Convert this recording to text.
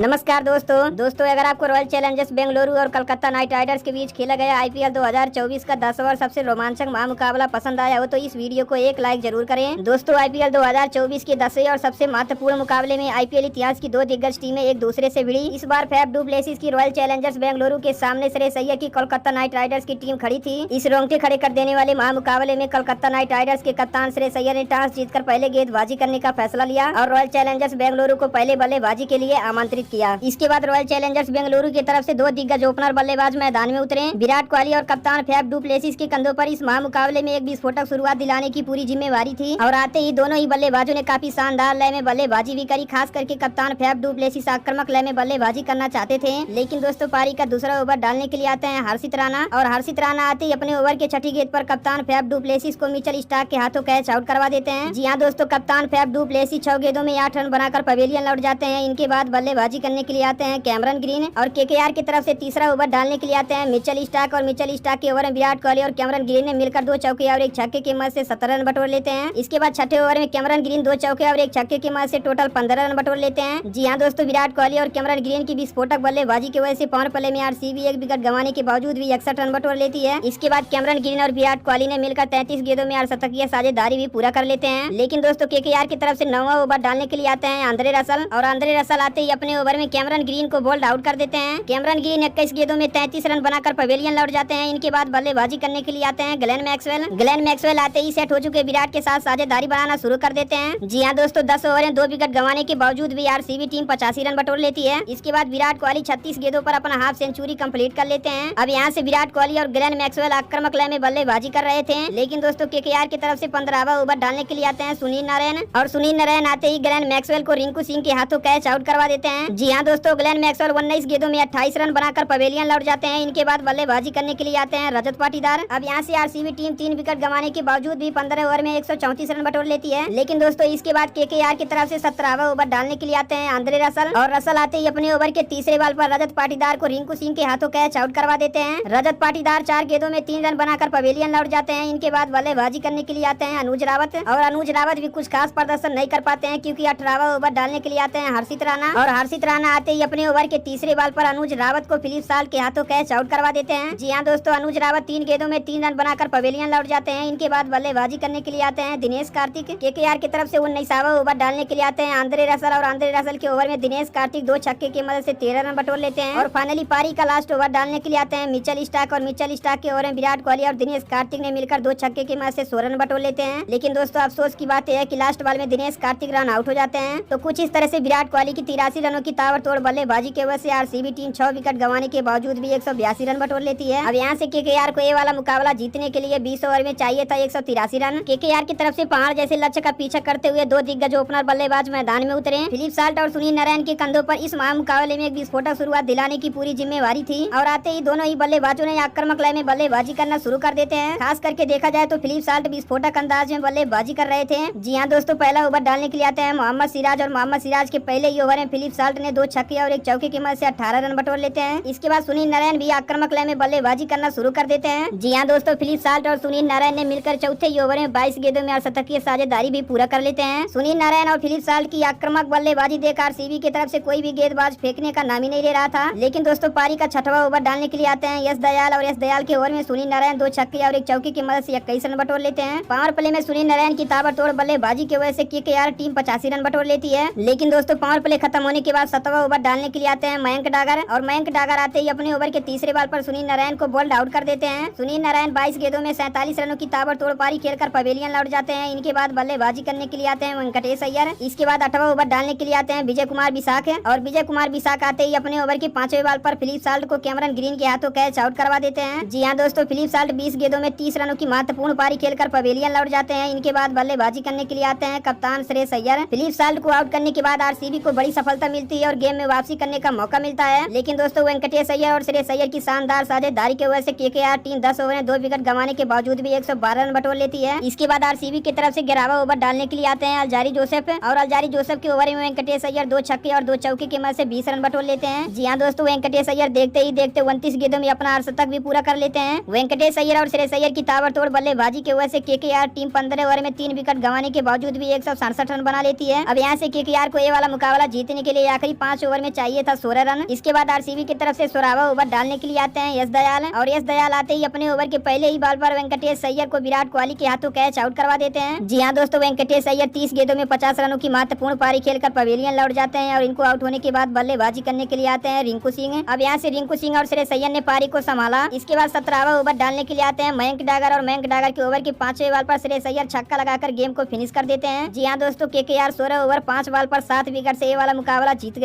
नमस्कार दोस्तों अगर आपको रॉयल चैलेंजर्स बेंगलुरु और कोलकाता नाइट राइडर्स के बीच खेला गया आईपीएल 2024 का 10वां सबसे रोमांचक महामुकाबला पसंद आया हो तो इस वीडियो को एक लाइक जरूर करें। दोस्तों आईपीएल 2024 के 10वें और सबसे महत्वपूर्ण मुकाबले में आईपीएल इतिहास की दो दिग्गज टीमें एक दूसरे से भिड़ी। इस बार फैफ डू प्लेसिस की रॉयल चैलेंजर्स बेंगलुरु के सामने श्रेयस अय्यर की कोलकाता नाइट राइडर्स की टीम खड़ी थी। इस रोंगटे खड़े कर देने वाले महामुकाबले में कोलकाता नाइट राइडर्स के कप्तान श्रेयस अय्यर ने टॉस जीतकर पहले गेंदबाजी करने का फैसला लिया और रॉयल चैलेंजर्स बेंगलुरु को पहले बल्लेबाजी के लिए आमंत्रित किया। इसके बाद रॉयल चैलेंजर्स बेंगलुरु की तरफ से दो दिग्गज ओपनर बल्लेबाज मैदान में उतरे। विराट कोहली और कप्तान फैफ डू प्लेसिस के कंधों पर इस महामुकाबले में एक विस्फोटक शुरुआत दिलाने की पूरी जिम्मेवारी थी और आते ही दोनों ही बल्लेबाजों ने काफी शानदार लय में बल्लेबाजी भी करी। खास करके कप्तान फैफ डू प्लेसिस आक्रामक लय में बल्लेबाजी करना चाहते थे, लेकिन दोस्तों पारी का दूसरा ओवर डालने के लिए आते हैं हर्षित राणा और हर्षित राणा आते ही अपने ओवर के छठी गेंद पर कप्तान फैफ डू प्लेसिस को मिचेल स्टार्क के हाथों कैच आउट करवा देते हैं। जी हाँ दोस्तों, कप्तान फैफ डू प्लेसिस 6 गेंदों में 8 रन बनाकर पवेलियन लौट जाते हैं। इनके बाद बल्लेबाजी करने के लिए आते हैं कैमरन ग्रीन और केकेआर की तरफ से तीसरा ओवर डालने के लिए आते हैं मिचेल स्टार्क और मिचेल स्टार्क के ओवर में विराट कोहली और कैमरन ग्रीन ने मिलकर 2 चौके और 1 छक्के की मदद से 17 रन बटोर लेते हैं। इसके बाद छठे ओवर में कैमरन ग्रीन 2 चौके और 1 छक्के की मदद से टोटल 15 रन बटोर लेते हैं। जी हाँ दोस्तों, विराट कोहली और कैमरन ग्रीन की विस्फोटक बल्लेबाजी की वजह से पावर प्ले में आरसीबी 1 विकेट गंवाने के बावजूद भी 61 रन बटोर लेती है। इसके बाद कैमरन ग्रीन और विराट कोहली ने मिलकर 33 गेंदों में 8 साझेदारी भी पूरा कर लेते हैं। लेकिन दोस्तों केकेआर की तरफ से 9वां ओवर डालने के लिए आते हैं आंद्रे रसल और आंद्रे रसल आते ही अपने ओवर में कैमरन ग्रीन को बोल्ड आउट कर देते हैं। कैमरन ग्रीन 21 गेंदों में 33 रन बनाकर पवेलियन लौट जाते हैं। इनके बाद बल्लेबाजी करने के लिए आते हैं ग्लेन मैक्सवेल आते ही सेट हो चुके विराट के साथ साझेदारी बनाना शुरू कर देते हैं। जी हाँ दोस्तों, 10 ओवर में 2 विकेट गंवाने के बावजूद भी आरसीबी टीम 85 रन बटोर लेती है। इसके बाद विराट कोहली 36 गेंदों पर अपना हाफ सेंचुरी कंप्लीट कर लेते हैं। अब यहाँ से विराट कोहली और ग्लेन मैक्सवेल आक्रामक लय में बल्लेबाजी कर रहे थे, लेकिन दोस्तों केकेआर की तरफ से 15वां ओवर डालने के लिए आते हैं सुनील नारायण आते ही ग्लेन मैक्सवेल को रिंकू सिंह के हाथों कैच आउट करवा देते हैं। जी हाँ दोस्तों, ग्लेन मैक्सवेल 19 गेंदों में 28 रन बनाकर पवेलियन लौट जाते हैं। इनके बाद बल्लेबाजी करने के लिए आते हैं रजत पाटीदार। अब यहाँ से आरसीबी टीम 3 विकेट गंवाने के बावजूद भी 15 ओवर में 134 रन बटोर लेती है। लेकिन दोस्तों इसके बाद केकेआर की तरफ से 17वां ओवर डालने के लिए आते हैं आंद्रे रसल और रसल आते ही अपने ओवर के तीसरे बॉल पर रजत पाटीदार को रिंकू सिंह के हाथों कैच आउट करवा देते हैं। रजत पाटीदार 4 गेंदों में 3 रन बनाकर पवेलियन लौट जाते हैं। इनके बाद बल्लेबाजी करने के लिए आते हैं अनुज रावत और अनुज रावत भी कुछ खास प्रदर्शन नहीं कर पाते हैं, क्योंकि 18वां ओवर डालने के लिए आते हैं हर्षित राणा और हर्षित राणा आते ही अपने ओवर के तीसरे बॉल पर अनुज रावत को फिलिप साल्ट के हाथों कैच आउट करवा देते हैं। जी हाँ दोस्तों, अनुज रावत 3 गेंदों में 3 रन बनाकर पवेलियन लौट जाते हैं। इनके बाद बल्लेबाजी करने के लिए आते हैं दिनेश कार्तिक। केकेआर की तरफ से 19वां ओवर डालने के लिए आते हैं आंद्रे रसल और आंद्रे रसल के ओवर में दिनेश कार्तिक 2 छक्के की मदद से 13 रन बटोर लेते हैं। और फाइनली पारी का लास्ट ओवर डालने के लिए आते हैं मिचेल स्टार्क और मिचेल स्टार्क के ओवर में विराट कोहली और दिनेश कार्तिक ने मिलकर 2 छक्के की मदद से 16 रन बटोर लेते हैं। लेकिन दोस्तों अफसोस की बात यह है कि लास्ट बॉल में दिनेश कार्तिक रन आउट हो जाते हैं। तो कुछ इस तरह से विराट कोहली की 83 रनों की ताबड़तोड़ बल्लेबाजी की वजह से आरसीबी टीम 6 विकेट गंवाने के बावजूद भी 182 रन बटोर लेती है। अब यहाँ से केकेआर को ये वाला मुकाबला जीतने के लिए 20 ओवर में चाहिए था 183 रन। केकेआर की तरफ से पहाड़ जैसे लक्ष्य का पीछा करते हुए 2 दिग्गज ओपनर बल्लेबाज मैदान में उतरे। फिलिप साल्ट और सुनील नारायण के कंधों पर इस महामुकाबले में एक विस्फोटक शुरुआत दिलाने की पूरी जिम्मेवारी थी और आते ही दोनों ही बल्लेबाजों ने आक्रामक लय में बल्लेबाजी करना शुरू कर देते हैं। खास करके देखा जाए तो फिलिप साल्ट विस्फोटक अंदाज में बल्लेबाजी कर रहे थे। जी हाँ दोस्तों, पहला ओवर डालने के लिए आते हैं मोहम्मद सिराज और मोहम्मद सिराज के पहले ही ओवर में फिलिप साल्ट ने 2 छक्के और 1 चौके की मदद से 18 रन बटोर लेते हैं। इसके बाद सुनील नारायण भी आक्रामक लय में बल्लेबाजी करना शुरू कर देते हैं। जी हाँ दोस्तों, फिलिप साल्ट और सुनील नारायण ने मिलकर चौथे ही ओवर में 22 गेंदों में 68 की साझेदारी भी पूरा कर लेते हैं। सुनील नारायण और फिलिप साल्ट की आक्रामक बल्लेबाजी देख आरसीबी की तरफ से कोई भी गेंदबाज फेंकने का नाम ही नहीं ले रहा था। लेकिन दोस्तों पारी का 6वां ओवर डालने के लिए आते हैं यश दयाल और यश दयाल के ओवर में सुनील नारायण 2 छक्के और 1 चौके की मदद से 21 रन बटोर लेते हैं। पावर प्ले में सुनील नारायण की ताबड़तोड़ बल्लेबाजी की वजह से केकेआर टीम 85 रन बटोर लेती है। लेकिन दोस्तों पावर प्ले खत्म होने के बाद 7वां ओवर डालने के लिए आते हैं मयंक डागर और मयंक डागर आते ही अपने ओवर के तीसरे बॉल पर सुनील नारायण को बोल्ड आउट कर देते हैं। सुनील नारायण 22 गेंदों में 47 रनों की ताबड़तोड़ पारी खेलकर पवेलियन लौट जाते हैं। इनके बाद बल्लेबाजी करने के लिए आते हैं वेंकटेश अय्यर। इसके बाद 8वां ओवर डालने के लिए आते हैं विजय कुमार बिसाख और विजय कुमार बिसाख आते ही अपने ओवर के 5वें बॉल पर फिलिप साल्ट को कैमरन ग्रीन के हाथों कैच आउट करवा देते हैं। जी हाँ दोस्तों, फिलिप साल्ट 20 गेंदों में 30 रनों की महत्वपूर्ण पारी खेलकर पवेलियन लौट जाते हैं। इनके बाद बल्लेबाजी करने के लिए आते हैं कप्तान श्रेयस अय्यर। फिलिप साल्ट को आउट करने के बाद आरसीबी को बड़ी सफलता मिलती है और गेम में वापसी करने का मौका मिलता है। लेकिन दोस्तों वेंकटेश अय्यर और श्रेयस अय्यर की शानदार साझेदारी की वजह से केकेआर टीम 10 ओवर में 2 विकेट गंवाने के बावजूद भी 112 रन बटोर लेती है। इसके बाद आरसीबी की तरफ से 11वां ओवर डालने के लिए आते हैं अलजारी जोसेफ और अलजारी जोसेफ के ओवर में वेंकटेश अय्यर 2 छक्के और 2 चौके की मदद से 20 रन बटोर लेते हैं। जी हाँ दोस्तों, वेंकटेश अय्यर देखते ही देखते 29 गेंदों में अपना अर्धशतक भी पूरा कर लेते हैं। वेंकटेश अय्यर और श्रेयस अय्यर की ताबड़तोड़ बल्लेबाजी की वजह से केकेआर टीम 15 ओवर में 3 विकेट गंवाने के बावजूद भी 167 रन बना लेती है। अब यहाँ से केकेआर को ये वाला मुकाबला जीतने के लिए आखिरी ही 5 ओवर में चाहिए था 16 रन। इसके बाद आरसीबी की तरफ से 16वां ओवर डालने के लिए आते हैं यश दयाल, और यश दयाल आते ही अपने ओवर के पहले ही बॉल पर वेंकटेश अय्यर को विराट कोहली के हाथों कैच आउट करवा देते हैं। जी हाँ दोस्तों, वेंकटेश अय्यर 30 गेंदों में 50 रनों की महत्वपूर्ण पारी खेलकर पवेलियन लौट जाते हैं और इनको आउट होने के बाद बल्लेबाजी करने के लिए आते हैं रिंकू सिंह। अब यहाँ से रिंकू सिंह और श्रेयस अय्यर ने पारी को संभाला। इसके बाद 17वां ओवर डालने के लिए आते हैं मयंक डागर, और मयंक डागर के ओवर के 5वें बॉल पर श्रेयस अय्यर छक्का लगाकर गेम को फिनिश कर देते हैं। जी हाँ दोस्तों, केकेआर 16 ओवर 5 बॉल पर 7 विकेट से ये वाला मुकाबला जीत